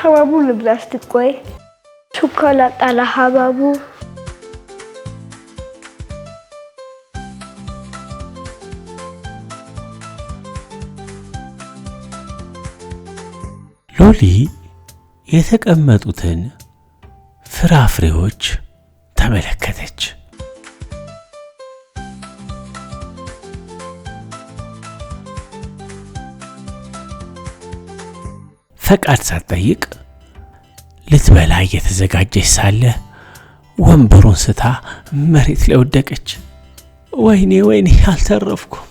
ሀባቡ ልብላስ ትቆይ ቾኮላታ ለሀባቡ ሎሊ የተቀመጡትን ፍራፍሬዎች ተመለከተች። ፈቃድ ሳትጠይቅ ልትበላ እየተዘጋጀች ሳለ ወንበሩን ስታ መሬት ላይ ወደቀች። ወይኔ አልተረፍኩም።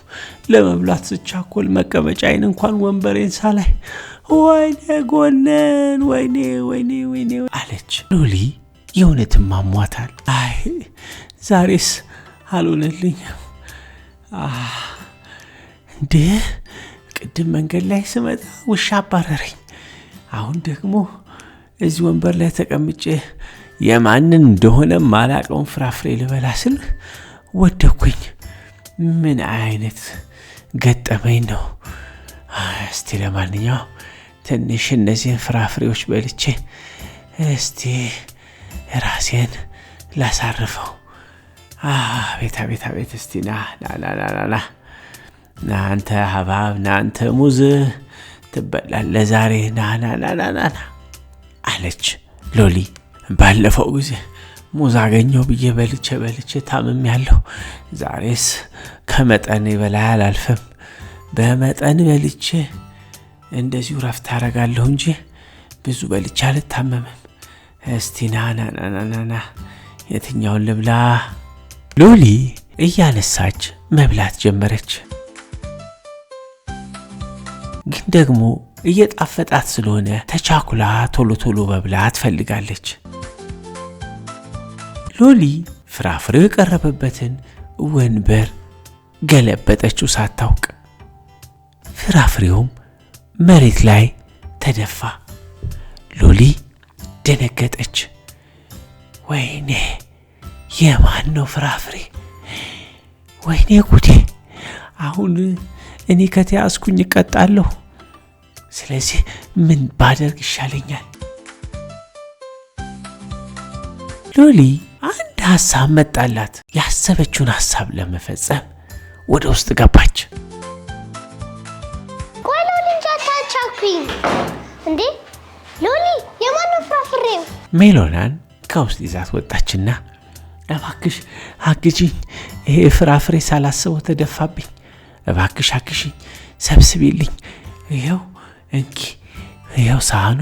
ለመብላት ስቻኮል መቀመጫዬን እንኳን ወንበሬን ሳላይ ወይኔ ጎነን ወይኔ አለች። ሎሊ የእውነትም አሟታል። አይ ዛሬስ አልሆነልኝም። እንዴ ቅድም መንገድ ላይ ስመጣ ውሻ አባረረኝ። አሁን ደግሞ እዚህ ወንበር ላይ ተቀምጬ የማንን እንደሆነ ማላቀውን ፍራፍሬ ልበላ ስል ወደኩኝ። ምን አይነት ገጠመኝ ነው? እስቲ ለማንኛው ትንሽ እነዚህን ፍራፍሬዎች በልቼ እስቲ ራሴን ላሳርፈው። ቤት እስቲ ና አንተ ሀባብ ና አንተ ሙዝ ትበላለህ ዛሬ ና አለች ሎሊ። ባለፈው ጊዜ ሙዝ አገኘው ብዬ በልቼ ታምም ያለው ዛሬስ ከመጠን በላይ አላልፈም። በመጠን በልቼ እንደዚሁ ረፍት አደርጋለሁ እንጂ ብዙ በልቼ አልታመምም። እስቲ ና የትኛውን ልብላ? ሎሊ እያነሳች መብላት ጀመረች። ግን ደግሞ እየጣፈጣት ስለሆነ ተቻኩላ ቶሎ መብላት ፈልጋለች። ሎሊ ፍራፍሬው የቀረበበትን ወንበር ገለበጠችው ሳታውቅ። ፍራፍሬውም መሬት ላይ ተደፋ። ሎሊ ደነገጠች። ወይኔ የማን ነው ፍራፍሬ? ወይኔ ጉዴ! አሁን እኔ ከተያዝኩኝ እቀጣለሁ። ስለዚህ ምን ባደርግ ይሻለኛል? ሎሊ አንድ ሐሳብ መጣላት። ያሰበችውን ሐሳብ ለመፈጸም ወደ ውስጥ ገባች። ቆይ ሎሊ ጃታቻኩኝ እንዴ! ሎሊ የማን ነው ፍራፍሬው? ሜሎናን ከውስጥ ይዛት ወጣችና እባክሽ አግጂኝ፣ ይሄ ፍራፍሬ ሳላስበው ተደፋብኝ። እባክሽ አግዢኝ፣ ሰብስቢልኝ። ይኸው እንኪ፣ ይኸው ሳህኑ፣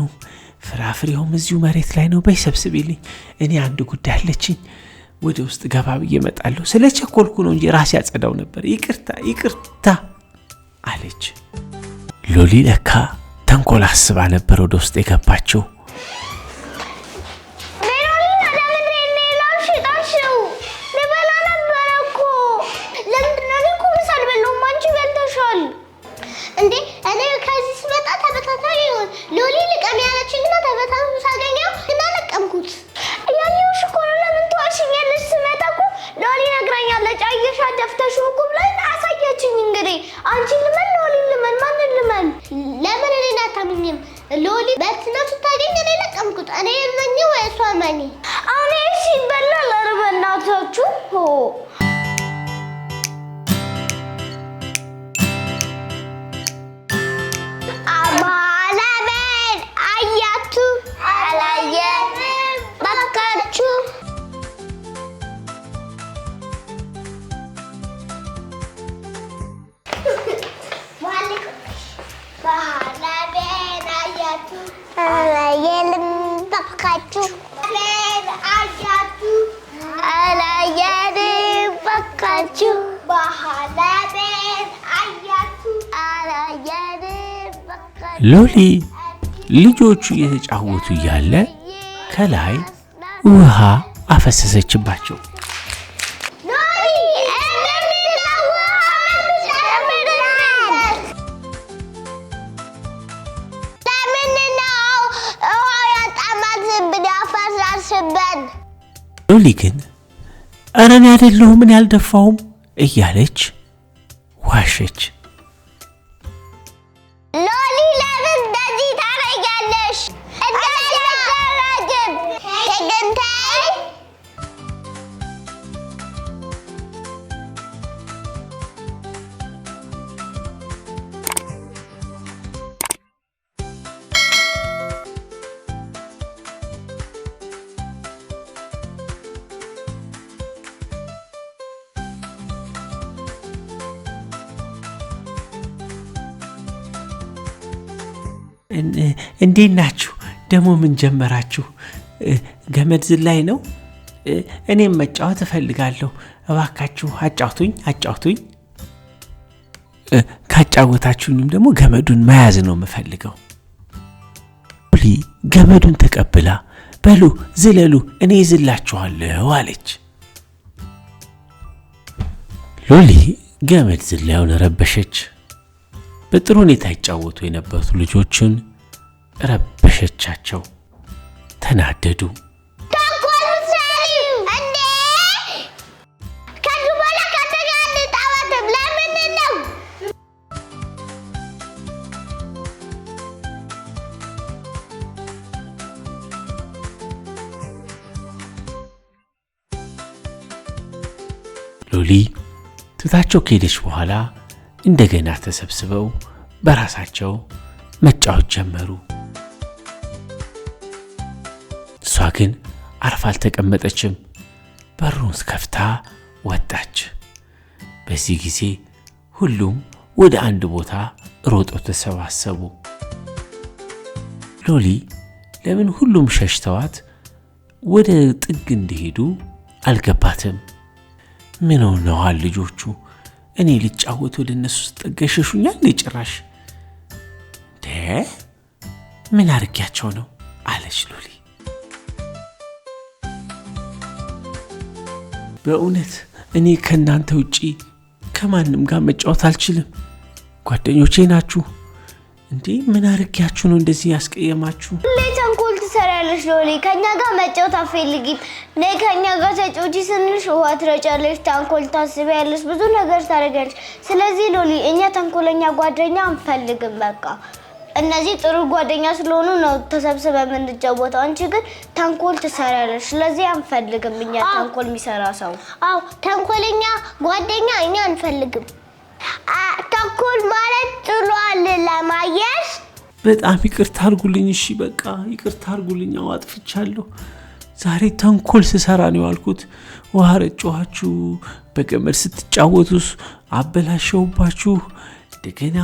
ፍራፍሬውም እዚሁ መሬት ላይ ነው። በይ ሰብስቢልኝ። እኔ አንድ ጉዳይ አለችኝ። ወደ ውስጥ ገባ ብዬ እመጣለሁ። ስለ ቸኮልኩ ነው እንጂ ራሴ ያጸዳው ነበር። ይቅርታ አለች። ሎሊ ለካ ተንኮል አስባ ነበር ወደ ውስጥ የገባችው። ሎሊ ልቀም ያለችኝና ተበታቱ ሳገኘው እና ለቀምኩት። ያኔውሽ እኮ ነው። ለምን ተዋሽኛለሽ? ስመጣ እኮ ሎሊ ነግራኛለች። አየሻ ደፍተሽው እኮ ብላኝ አሳየችኝ። እንግዲህ አንቺ ልመን ሎሊ ልመን ማንን ልመን? ለምን እኔን አታምኝም? ሎሊ በትነቱ ታገኝ እኔ ለቀምኩት። እኔ ልመኝ ወይ እሷ መኝ? አሁን እሺ ይበላል። ኧረ በእናታችሁ ሎሊ ልጆቹ እየተጫወቱ እያለ ከላይ ውሃ አፈሰሰችባቸው። ሎሊ ግን ኧረ እኔ አይደለሁም እኔ አልደፋሁም እያለች ዋሸች። ሎሊ ለምን እንደዚህ ታደርጊያለሽ? እንዴ እንዴት ናችሁ? ደግሞ ምን ጀመራችሁ? ገመድ ዝላይ ነው? እኔም መጫወት እፈልጋለሁ። እባካችሁ አጫውቱኝ። ካጫወታችሁኝም ደግሞ ገመዱን መያዝ ነው የምፈልገው። ሎሊ ገመዱን ተቀብላ በሉ ዝለሉ እኔ ይዝላችኋለሁ አለች። ሎሊ ገመድ ዝላዩን ረበሸች። በጥሩ ሁኔታ ይጫወቱ የነበሩት ልጆችን ረበሸቻቸው። ተናደዱ። ሎሊ ትታቸው ከሄደች በኋላ እንደገና ተሰብስበው በራሳቸው መጫወት ጀመሩ። እሷ ግን አርፋ አልተቀመጠችም። በሩን ከፍታ ወጣች። በዚህ ጊዜ ሁሉም ወደ አንድ ቦታ ሮጠው ተሰባሰቡ። ሎሊ ለምን ሁሉም ሸሽተዋት ወደ ጥግ እንዲሄዱ አልገባትም። ምን ሆነዋል ልጆቹ? እኔ ልጫወት ወደ እነሱ ተገሸሹኛል ጭራሽ ምን አርጊያቸው ነው አለች ሎሊ። በእውነት እኔ ከናንተ ውጪ ከማንም ጋር መጫወት አልችልም። ጓደኞቼ ናችሁ እንዴ? ምን አርጊያችሁ ነው እንደዚህ ያስቀየማችሁ? ተንኮል ትሰራለች ሎሊ። ከኛ ጋር መጫወት አትፈልጊም። ነይ ከኛ ጋር ተጫወቺ ስንልሽ ውሃ ትረጫለሽ፣ ተንኮል ታስቢያለሽ፣ ብዙ ነገር ታደርጊያለሽ። ስለዚህ ሎሊ እኛ ተንኮለኛ ጓደኛ አንፈልግም። በቃ እነዚህ ጥሩ ጓደኛ ስለሆኑ ነው ተሰብስበን የምንጫወተው። አንቺ ግን ተንኮል ትሰራለሽ። ስለዚህ አንፈልግም እኛ ተንኮል የሚሰራ ሰው። አዎ ተንኮለኛ ጓደኛ እኛ አንፈልግም። ተንኮል ማለት ጥሩ ለማየሽ በጣም ይቅርታ አድርጉልኝ። እሺ በቃ ይቅርታ አድርጉልኝ። አጥፍቻለሁ። ዛሬ ተንኮል ስሰራ ነው ያልኩት። ውሃ ረጨኋችሁ፣ በገመድ ስትጫወቱስ አበላሸውባችሁ። እንደገና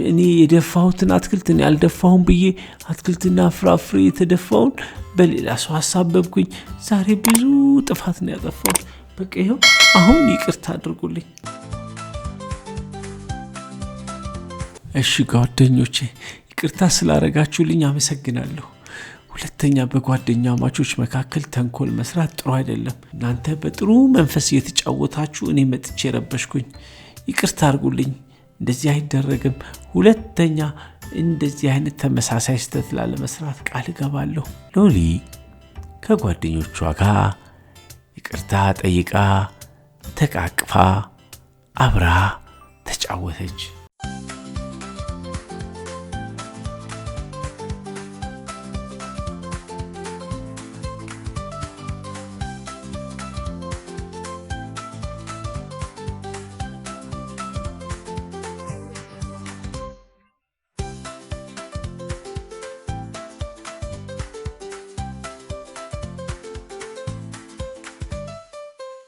እኔ የደፋሁትን አትክልትን ያልደፋሁን ብዬ አትክልትና ፍራፍሬ የተደፋውን በሌላ ሰው አሳበብኩኝ። ዛሬ ብዙ ጥፋት ነው ያጠፋሁት። በቃ ይኸው አሁን ይቅርታ አድርጉልኝ። እሺ ጓደኞቼ ይቅርታ ስላረጋችሁልኝ አመሰግናለሁ። ሁለተኛ በጓደኛ ማቾች መካከል ተንኮል መስራት ጥሩ አይደለም። እናንተ በጥሩ መንፈስ እየተጫወታችሁ እኔ መጥቼ ረበሽኩኝ። ይቅርታ አድርጉልኝ። እንደዚህ አይደረግም። ሁለተኛ እንደዚህ አይነት ተመሳሳይ ስህተት ላለመስራት ቃል እገባለሁ። ሎሊ ከጓደኞቿ ጋር ይቅርታ ጠይቃ ተቃቅፋ አብራ ተጫወተች።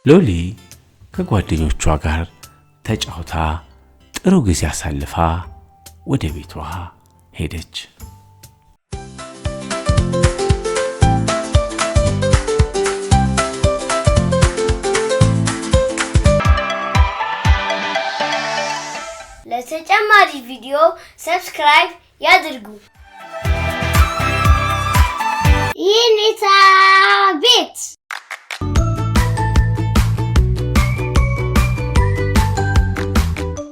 ሎሊ ከጓደኞቿ ጋር ተጫውታ ጥሩ ጊዜ አሳልፋ ወደ ቤቷ ሄደች። ለተጨማሪ ቪዲዮ ሰብስክራይብ ያድርጉ። ይኔታ